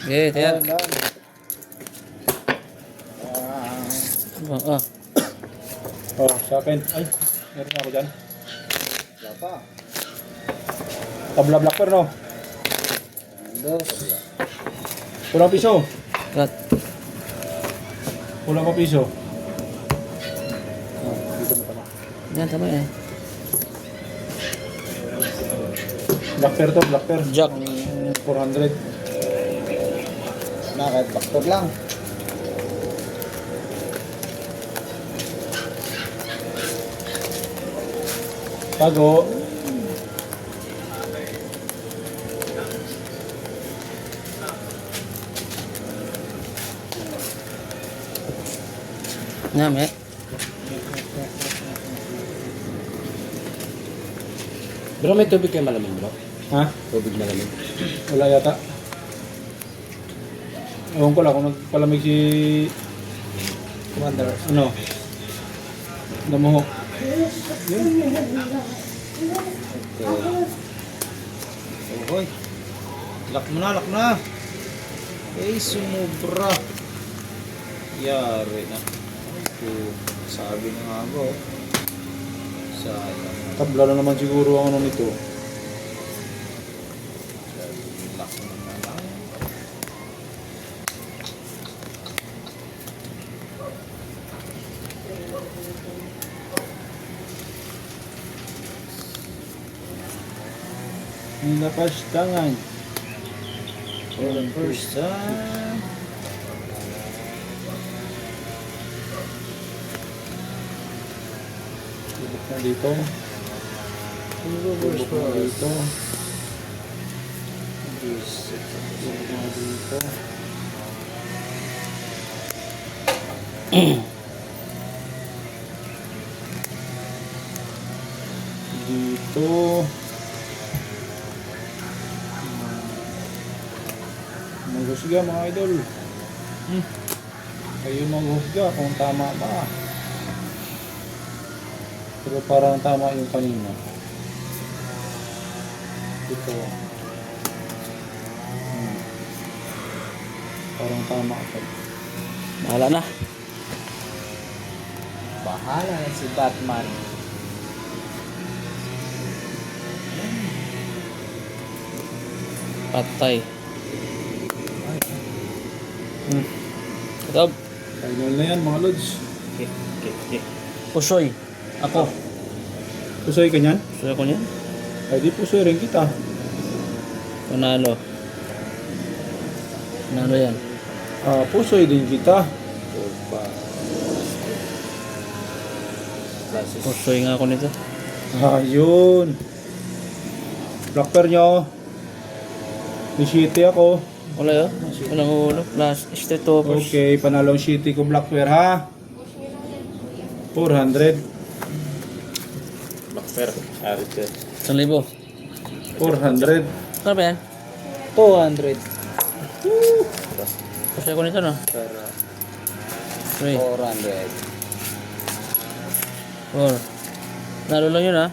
Okay, tiyan. Oh. Oh, sa akin. Ay, meron ako dyan. Wala pa. Tabla blacker, no? Dos. Kulang piso. Cut. Kulang pa piso. Oh, dito mo tama. Yan, tama eh. Blacker to, blacker. Jack. 400. Nakahit baktor lang. Bago. Yan, eh. Bro, may tubig kayo malamig, bro? Ha? Tubig malamig. Wala yata. Ewan ko lang kung nagpalamig si Commander. ano. Namuhok. Ohoy. Lock mo na, lock na. Eh, sumubra. Yari na. Sabi na nga ba, oh. Sayang. Tabla na naman siguro ang ano nito. Lock mo na lang. Nilapas tangan. For the first time. Ibig na dito. Reverse Ibig na dito. This. Ibig na dito. Dito. Maghusga mga idol. Kayo maghusga kung tama ba. Pero parang tama yung kanina. Ito. Parang tama ako. Bahala na. Bahala na si Batman. Patay. Hmm. Katob. Final na yan mga lods. Pusoy. Ako. Pusoy ka niyan? Pusoy ako niyan. Ay di pusoy rin kita. Panalo. Panalo yan. Ah, pusoy din kita. Pusoy nga ako nito. Ayun. Blocker nyo. May shitty ako. Wala yun. Walang ulo. Plus, extra toppers. Okay, panalong shitty ko Blackware ha. 400. Blackfair. Arite. 1,000. 400. Ano ba yan? 200. Pusoy ako nito, no? Pero 3, 400. 4. Nalo lang yun, ha?